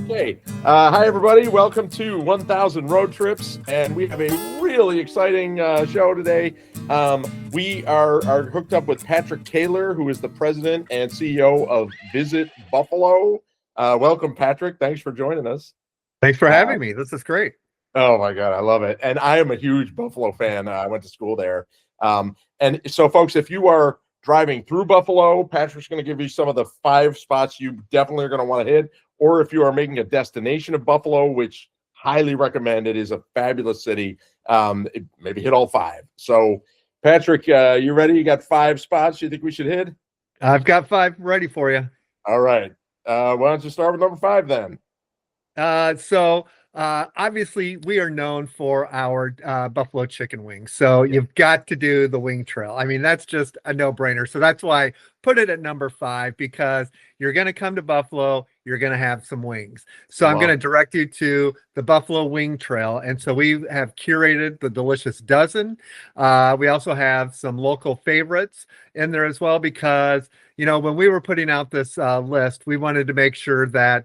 Okay. Hi, everybody. Welcome to 1000 Road Trips. And we have a really exciting show today. We are hooked up with Patrick Kaler, who is the president and CEO of Visit Buffalo. Welcome, Patrick. Thanks for joining us. Thanks for having me. This is great. Oh, my God. I love it. And I am a huge Buffalo fan. I went to school there. And so, folks, if you are driving through Buffalo, Patrick's going to give you some of the 5 spots you definitely are going to want to hit. Or if you are making a destination of Buffalo, which highly recommend, it is a fabulous city, maybe hit all 5. So, Patrick, you ready? You got 5 spots you think we should hit? I've got 5 ready for you. All right. Why don't you start with number 5 then? Obviously, we are known for our buffalo chicken wings. So you've got to do the wing trail. I mean, that's just a no-brainer. So that's why I put it at number 5, because you're going to come to Buffalo, you're going to have some wings. So I'm going to direct you to the Buffalo Wing Trail. And so we have curated the delicious dozen. We also have some local favorites in there as well, because when we were putting out this list, we wanted to make sure that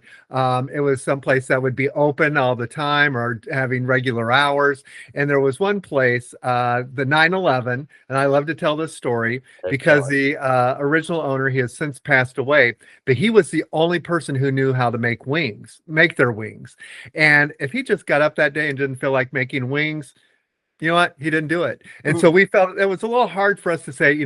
it was someplace that would be open all the time or having regular hours. And there was one place, the 9/11, and I love to tell this story because the original owner, he has since passed away, but he was the only person who knew how to make their wings. And if he just got up that day and didn't feel like making wings, you know what? He didn't do it. And so we felt it was a little hard for us to say,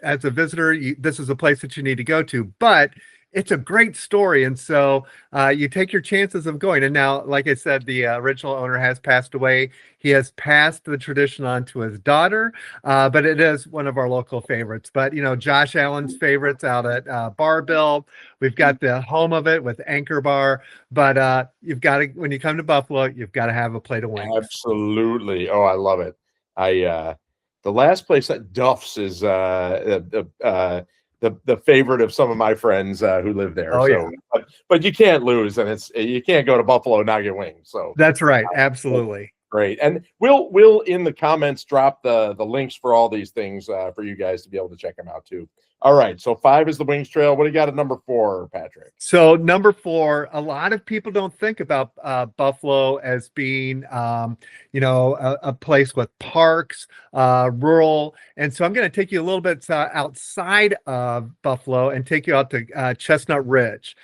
as a visitor, this is a place that you need to go to, but it's a great story. And so you take your chances of going. And now, like I said, the original owner has passed away. He has passed the tradition on to his daughter, but it is one of our local favorites. But, Josh Allen's favorites out at Barbill. We've got the home of it with Anchor Bar. But you've got to, when you come to Buffalo, you've got to have a plate of wings. Absolutely. Oh, I love it. The last place at Duff's is the favorite of some of my friends who live there. Oh, so, yeah. But you can't lose, and you can't go to Buffalo and not get wings. So that's right. Absolutely. Great. And we'll in the comments drop the links for all these things for you guys to be able to check them out too. All right. So 5 is the Wings Trail. What do you got at number 4, Patrick? So number 4, a lot of people don't think about Buffalo as being, a place with parks, rural. And so I'm going to take you a little bit outside of Buffalo and take you out to Chestnut Ridge.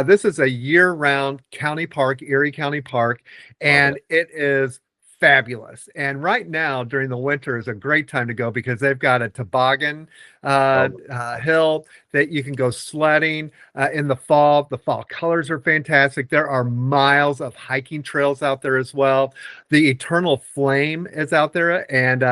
This is a year-round county park, Erie County Park, and it is fabulous. And right now during the winter is a great time to go because they've got a toboggan hill that you can go sledding in the fall. The fall colors are fantastic. There are miles of hiking trails out there as well. The Eternal Flame is out there, and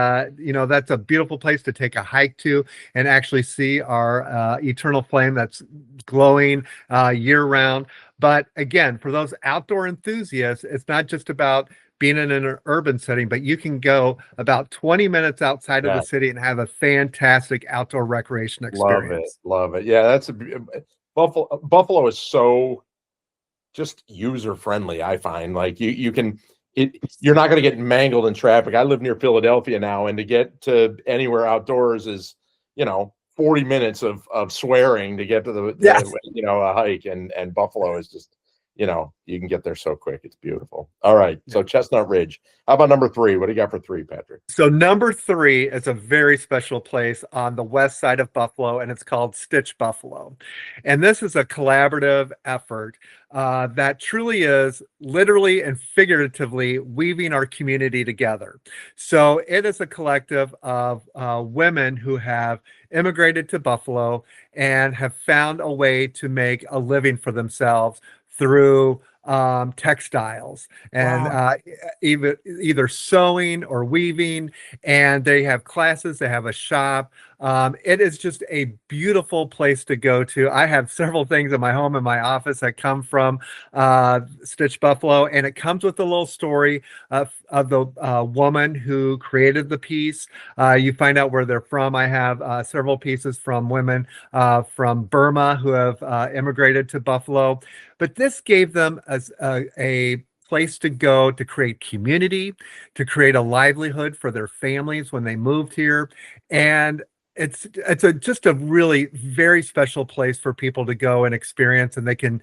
that's a beautiful place to take a hike to and actually see our Eternal Flame that's glowing year round. But again, for those outdoor enthusiasts, it's not just about being in an urban setting, but you can go about 20 minutes outside of the city and have a fantastic outdoor recreation experience. Love it. Yeah, Buffalo is so just user friendly. I find like you're not going to get mangled in traffic. I live near Philadelphia now, and to get to anywhere outdoors is 40 minutes of swearing to get to a hike, and Buffalo is just. You can get there so quick. It's beautiful. All right. So Chestnut Ridge. How about number 3? What do you got for 3, Patrick? So number 3 is a very special place on the west side of Buffalo, and it's called Stitch Buffalo. And this is a collaborative effort that truly is literally and figuratively weaving our community together. So it is a collective of women who have immigrated to Buffalo and have found a way to make a living for themselves through textiles and either sewing or weaving, and they have classes, they have a shop. It is just a beautiful place to go to. I have several things in my home and my office that come from Stitch Buffalo, and it comes with a little story of the woman who created the piece. You find out where they're from. I have several pieces from women from Burma who have immigrated to Buffalo, but this gave them a place to go to create community, to create a livelihood for their families when they moved here. And just a really very special place for people to go and experience, and they can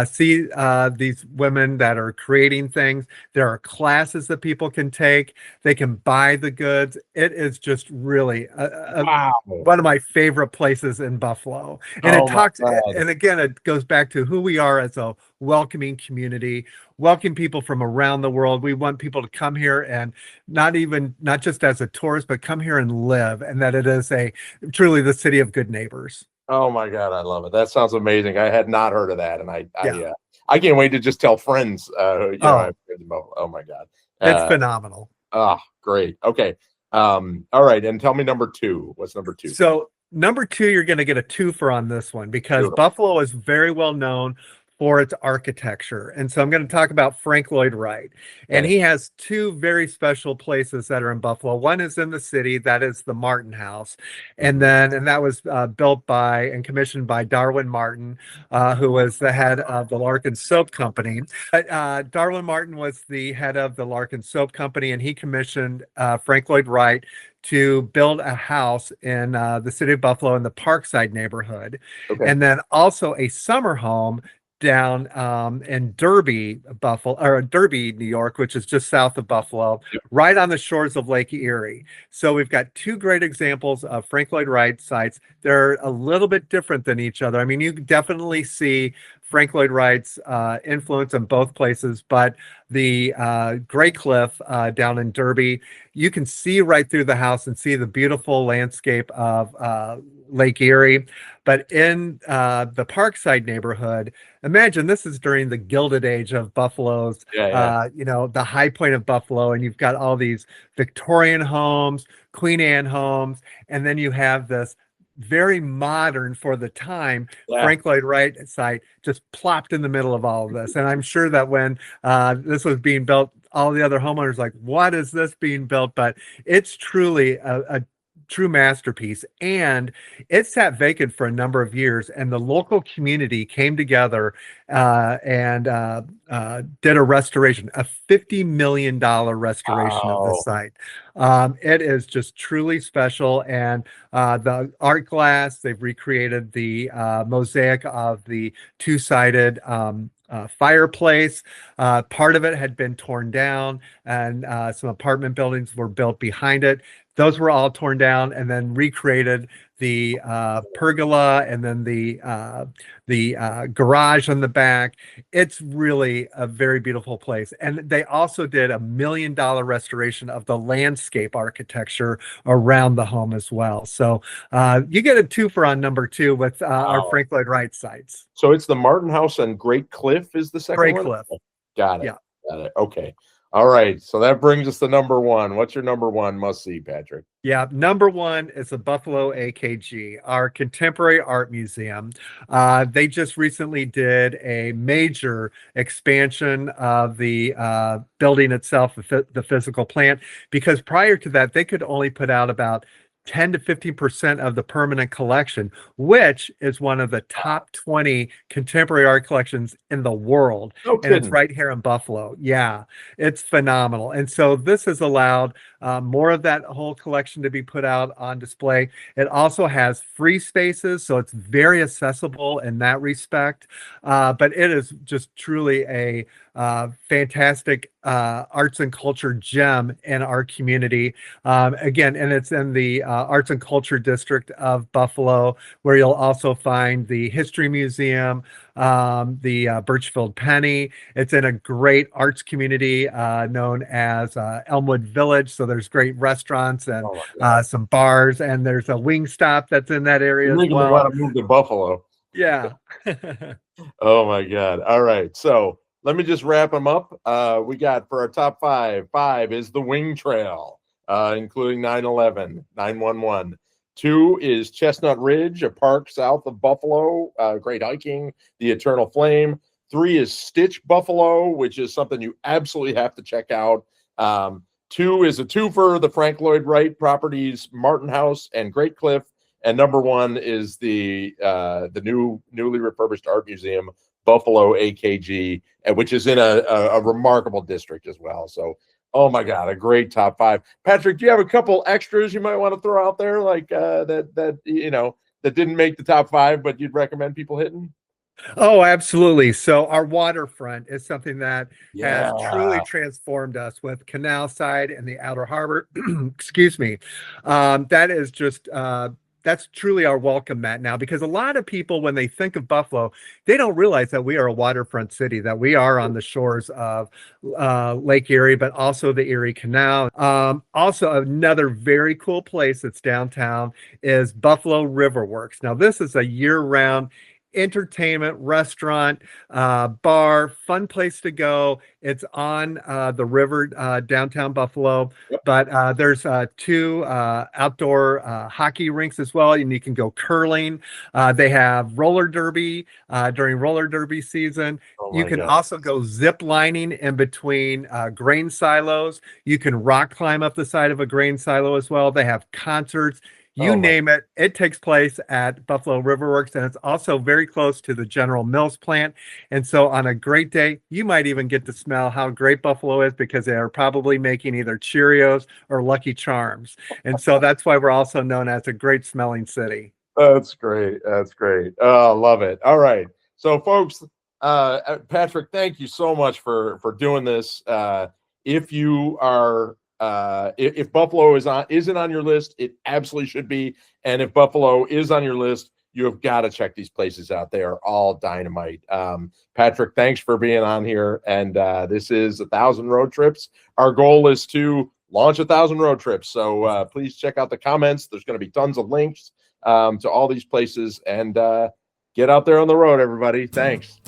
see these women that are creating things. There are classes that people can take. They can buy the goods. It is just really Wow. one of my favorite places in Buffalo. And Oh it my talks, God. and again, it goes back to who we are as a welcoming community, welcome people from around the world. We want people to come here and not just as a tourist, but come here and live, and that it is truly the city of good neighbors. Oh my God, I love it. That sounds amazing. I had not heard of that, and Yeah. I can't wait to just tell friends. Oh, Oh my God, it's phenomenal. great. Okay, all right, and tell me number two. What's number two? So number two, you're going to get a twofer on this one because Beautiful. Buffalo is very well known for its architecture. And so I'm going to talk about Frank Lloyd Wright. And Okay. he has two very special places that are in Buffalo. One is in the city, that is the Martin House. And that was built by and commissioned by Darwin Martin, who was the head of the Larkin Soap Company. Darwin Martin was the head of the Larkin Soap Company, and he commissioned Frank Lloyd Wright to build a house in the city of Buffalo in the Parkside neighborhood. Okay. And then also a summer home down in Derby, New York, which is just south of Buffalo, right on the shores of Lake Erie. So we've got two great examples of Frank Lloyd Wright sites. They're a little bit different than each other. I mean, you definitely see Frank Lloyd Wright's influence in both places, but the Graycliff down in Derby, you can see right through the house and see the beautiful landscape of Lake Erie. But in the Parkside neighborhood, imagine this is during the Gilded Age of Buffalo's, the high point of Buffalo, and you've got all these Victorian homes, Queen Anne homes, and then you have this very modern for the time Frank Lloyd Wright site just plopped in the middle of all of this. And I'm sure that when this was being built, all the other homeowners like, what is this being built? But it's truly a true masterpiece, and it sat vacant for a number of years, and the local community came together and did a restoration, a $50 million restoration of the site. It is just truly special, and the art glass, they've recreated the mosaic of the two-sided fireplace. Part of it had been torn down, and some apartment buildings were built behind it. Those were all torn down and then recreated. The pergola and then the garage on the back. It's really a very beautiful place. And they also did a $1 million restoration of the landscape architecture around the home as well. So you get a twofer on number two with our Frank Lloyd Wright sites. So it's the Martin House and Graycliff is the second one? Graycliff. Got it. Yeah. Got it. Okay. All right. So that brings us to number one. What's your number one must see, Patrick? Yeah, number one is the Buffalo AKG, our contemporary art museum. They just recently did a major expansion of the building itself, the physical plant, because prior to that, they could only put out about 10 to 15% of the permanent collection, which is one of the top 20 contemporary art collections in the world. No and it's kidding. right here in Buffalo. Yeah, it's phenomenal. And so this has allowed more of that whole collection to be put out on display. It also has free spaces, so it's very accessible in that respect. But it is just truly a fantastic arts and culture gem in our community. Again, and it's in the Arts and Culture District of Buffalo, where you'll also find the History Museum, the Birchfield Penny. It's in a great arts community known as Elmwood Village. So there's great restaurants and some bars, and there's a Wingstop that's in that area as well. Want to move to Buffalo. Yeah. Oh my God. All right. So let me just wrap them up. We got for our top five is the Wing Trail, including 911, 911. 2 is Chestnut Ridge, a park south of Buffalo, great hiking, the Eternal Flame. 3 is Stitch Buffalo, which is something you absolutely have to check out. 2 is a twofer, the Frank Lloyd Wright properties, Martin House and Graycliff. And number 1 is the newly refurbished art museum, Buffalo AKG, which is in a remarkable district as well. So Oh my God, a great top 5. Patrick, do you have a couple extras you might want to throw out there, like that that didn't make the top 5, but you'd recommend people hitting? Oh, absolutely. So our waterfront is something that has truly Yeah. transformed us with Canal Side and the Outer Harbor. Excuse me. That is just that's truly our welcome mat now, because a lot of people, when they think of Buffalo, they don't realize that we are a waterfront city, that we are on the shores of Lake Erie, but also the Erie Canal. Also, another very cool place that's downtown is Buffalo River Works. Now, this is a year-round entertainment, restaurant, bar, fun place to go. It's on the river, downtown Buffalo, Yep. but there's 2 outdoor hockey rinks as well, and you can go curling. They have roller derby during roller derby season. Oh You my can God. also go zip lining in between grain silos. You can rock climb up the side of a grain silo as well. They have concerts. You Oh my. name it, it takes place at Buffalo Riverworks, and it's also very close to the General Mills plant. And so on a great day, you might even get to smell how great Buffalo is, because they are probably making either Cheerios or Lucky Charms. And so that's why we're also known as a great smelling city. That's great. That's great. Oh, love it. All right. So folks, Patrick, thank you so much for doing this. If you are if Buffalo isn't on your list, it absolutely should be. And if Buffalo is on your list, you have got to check these places out. They are all dynamite. Patrick, thanks for being on here. And this is 1,000 Road Trips. Our goal is to launch 1,000 road trips. So please check out the comments. There's going to be tons of links to all these places, and get out there on the road, everybody. Thanks.